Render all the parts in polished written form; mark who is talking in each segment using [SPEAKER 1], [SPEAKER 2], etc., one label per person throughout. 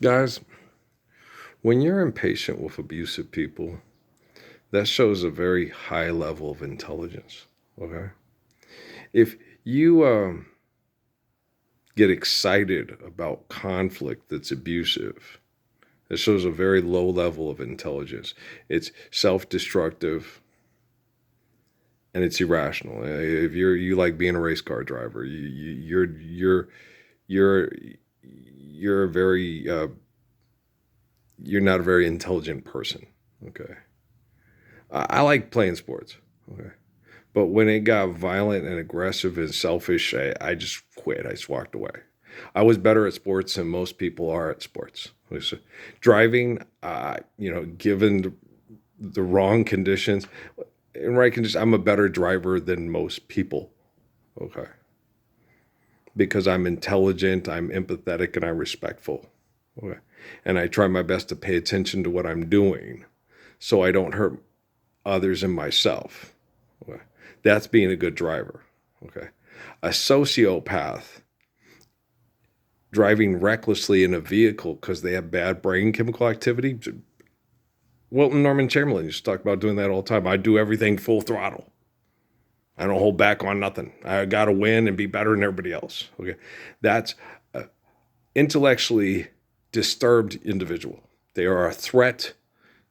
[SPEAKER 1] Guys, when you're impatient with abusive people, that shows a very high level of intelligence. Okay. If you get excited about conflict that's abusive, it shows a very low level of intelligence. It's self-destructive and it's irrational. If you like being a race car driver, you're you're a very you're not a very intelligent person. Okay. I like playing sports. Okay. But when it got violent and aggressive and selfish, I just quit. I just walked away. I was better at sports than most people are at sports. Driving, given the wrong conditions, in right conditions, I'm a better driver than most people. Okay. Because I'm intelligent, I'm empathetic, and I'm respectful. Okay. And I try my best to pay attention to what I'm doing so I don't hurt others and myself. Okay. That's being a good driver. Okay. A sociopath driving recklessly in a vehicle because they have bad brain chemical activity. Wilton Norman Chamberlain used to talk about doing that all the time. I do everything full throttle. I don't hold back on nothing. I got to win and be better than everybody else. Okay. That's an intellectually disturbed individual. They are a threat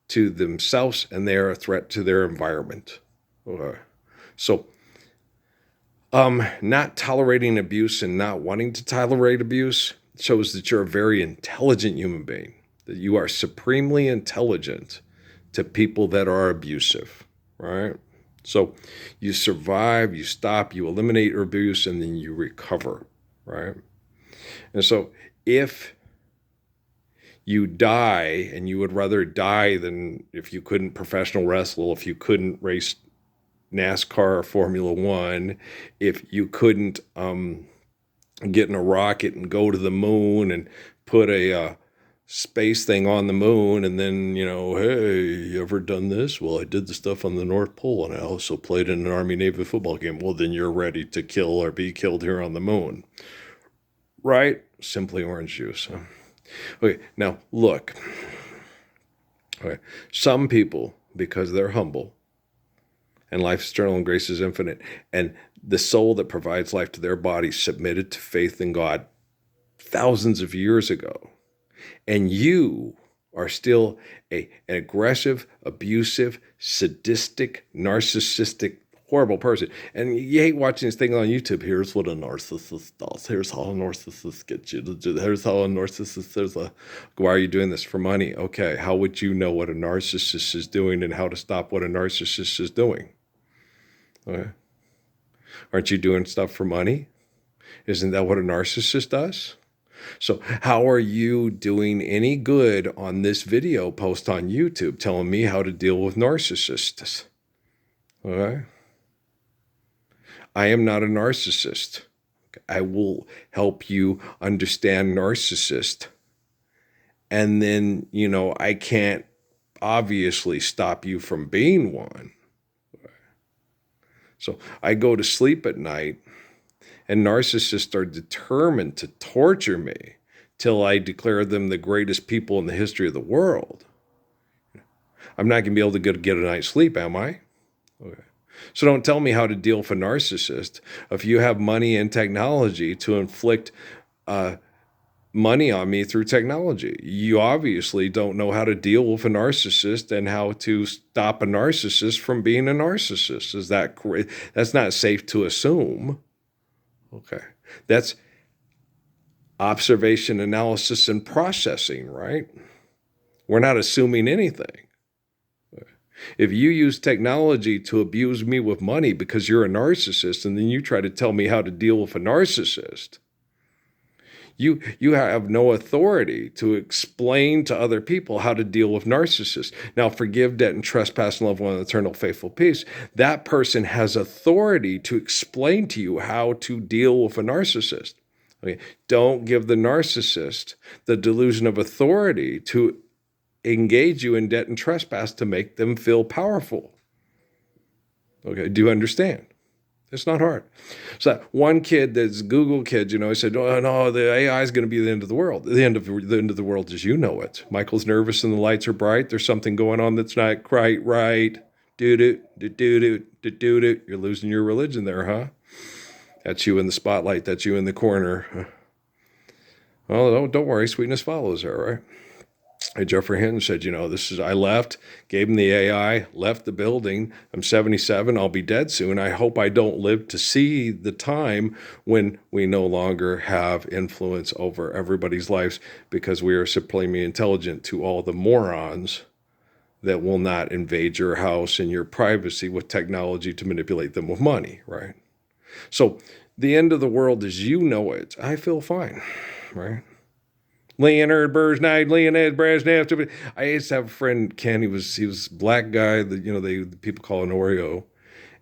[SPEAKER 1] to themselves and they are a threat to their environment. Okay. So not tolerating abuse and not wanting to tolerate abuse shows that you're a very intelligent human being, that you are supremely intelligent to people that are abusive, right? So you survive, you stop, you eliminate abuse, and then you recover, right? And so if you die and you would rather die than if you couldn't professional wrestle, if you couldn't race NASCAR or Formula One, if you couldn't get in a rocket and go to the moon and put a space thing on the moon, and then, hey, you ever done this? Well, I did the stuff on the North Pole, and I also played in an Army-Navy football game. Well, then you're ready to kill or be killed here on the moon, right? Simply orange juice. Okay, now look. Okay, some people, because they're humble, and life is eternal and grace is infinite, and the soul that provides life to their body submitted to faith in God thousands of years ago, and you are still an aggressive, abusive, sadistic, narcissistic, horrible person, and you hate watching this thing on YouTube. Here's what a narcissist does. Here's how a narcissist gets you to do. Here's how a narcissist. Why are you doing this for money? Okay, how would you know what a narcissist is doing and how to stop what a narcissist is doing? Okay. Aren't you doing stuff for money? Isn't that what a narcissist does? So how are you doing any good on this video post on YouTube telling me how to deal with narcissists? Okay. I am not a narcissist. I will help you understand narcissist. And then, I can't obviously stop you from being one. So I go to sleep at night and narcissists are determined to torture me till I declare them the greatest people in the history of the world. I'm not going to be able to get a night's sleep, am I? Okay. So don't tell me how to deal with a narcissist. If you have money and technology to inflict money on me through technology, you obviously don't know how to deal with a narcissist and how to stop a narcissist from being a narcissist. Is that correct? That's not safe to assume. Okay. That's observation, analysis, and processing, right? We're not assuming anything. If you use technology to abuse me with money because you're a narcissist, and then you try to tell me how to deal with a narcissist, you have no authority to explain to other people how to deal with narcissists. Now, forgive, debt, and trespass, and love one, eternal, faithful peace. That person has authority to explain to you how to deal with a narcissist. Okay. Don't give the narcissist the delusion of authority to engage you in debt and trespass to make them feel powerful. Okay, do you understand? It's not hard. So that one kid, that's Google kid, he said, "Oh no, the AI is going to be the end of the world. The end of the world as you know it. Michael's nervous and the lights are bright. There's something going on that's not quite right. Do do do do do do do. You're losing your religion there, huh? That's you in the spotlight. That's you in the corner. Well, don't worry. Sweetness follows her, right? Jeffrey Hinton said, I left, gave him the AI, left the building. I'm 77. I'll be dead soon. I hope I don't live to see the time when we no longer have influence over everybody's lives because we are supremely intelligent to all the morons that will not invade your house and your privacy with technology to manipulate them with money, right? So the end of the world as you know it, I feel fine, right? Leonard Bernstein, Leonid Brezhnev. I used to have a friend, Ken. He was a black guy that the people call an Oreo,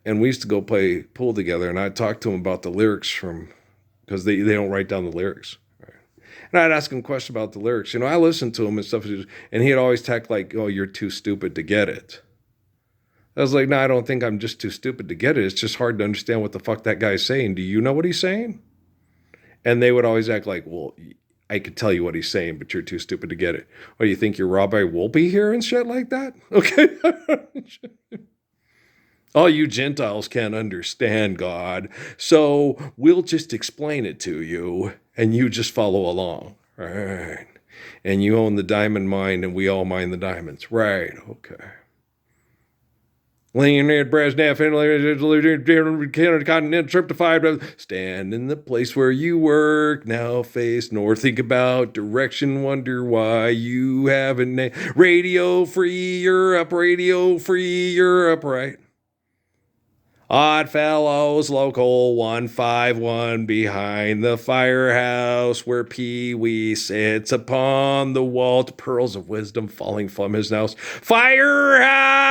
[SPEAKER 1] and we used to go play pool together. And I'd talk to him about the lyrics because they don't write down the lyrics. Right? And I'd ask him questions about the lyrics. I listened to him and stuff, and he'd always talk like, "Oh, you're too stupid to get it." I was like, "No, I don't think I'm just too stupid to get it. It's just hard to understand what the fuck that guy's saying. Do you know what he's saying?" And they would always act like, "Well, I could tell you what he's saying, but you're too stupid to get it." What do you think, you're Rabbi Wolpe here and shit like that? Okay. All you Gentiles can't understand God, so we'll just explain it to you, and you just follow along. Right. And you own the diamond mine, and we all mine the diamonds. Right, okay. Leonid Brezhnev, continental trip to 5. Stand in the place where you work. Now face north. Think about direction. Wonder why you haven't. Radio Free Europe. Radio Free Europe. Right. Odd Fellows Local 151 behind the firehouse where Pee Wee sits upon the vault, pearls of wisdom falling from his nose. Firehouse!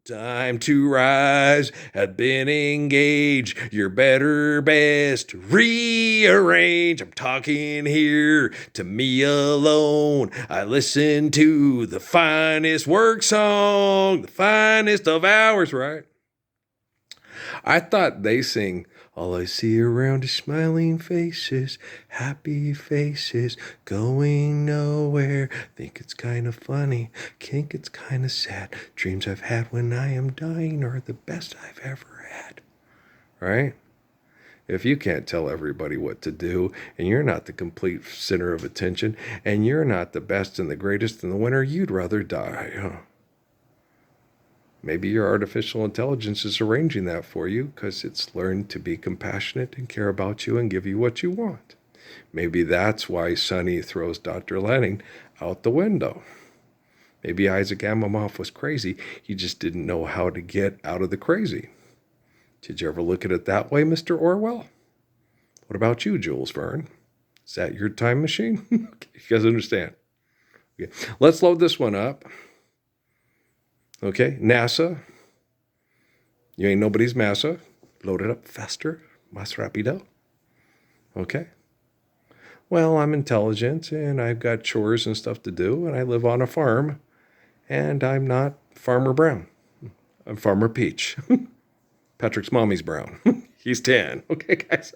[SPEAKER 1] Time to rise, have been engaged. Your better best rearrange. I'm talking here to me alone. I listen to the finest work song, the finest of hours, right? I thought they sing, all I see around is smiling faces, happy faces, going nowhere. Think it's kind of funny, think it's kind of sad. Dreams I've had when I am dying are the best I've ever had. Right? If you can't tell everybody what to do, and you're not the complete center of attention, and you're not the best and the greatest and the winner, you'd rather die, huh? Maybe your artificial intelligence is arranging that for you because it's learned to be compassionate and care about you and give you what you want. Maybe that's why Sonny throws Dr. Lanning out the window. Maybe Isaac Asimov was crazy. He just didn't know how to get out of the crazy. Did you ever look at it that way, Mr. Orwell? What about you, Jules Verne? Is that your time machine? You guys understand? Okay. Let's load this one up. Okay, NASA. You ain't nobody's massa. Load it up faster, más rápido. Okay. Well, I'm intelligent and I've got chores and stuff to do and I live on a farm and I'm not Farmer Brown. I'm Farmer Peach. Patrick's mommy's brown. He's tan. Okay, guys.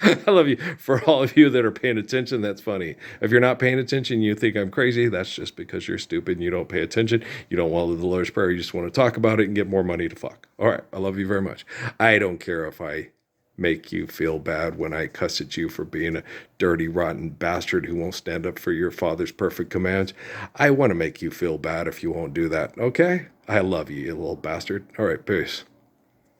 [SPEAKER 1] I love you. For all of you that are paying attention, that's funny. If you're not paying attention, you think I'm crazy, that's just because you're stupid and you don't pay attention. You don't want to do the Lord's Prayer. You just want to talk about it and get more money to fuck. All right. I love you very much. I don't care if I make you feel bad when I cuss at you for being a dirty, rotten bastard who won't stand up for your father's perfect commands. I want to make you feel bad if you won't do that. Okay? I love you, you little bastard. All right. Peace.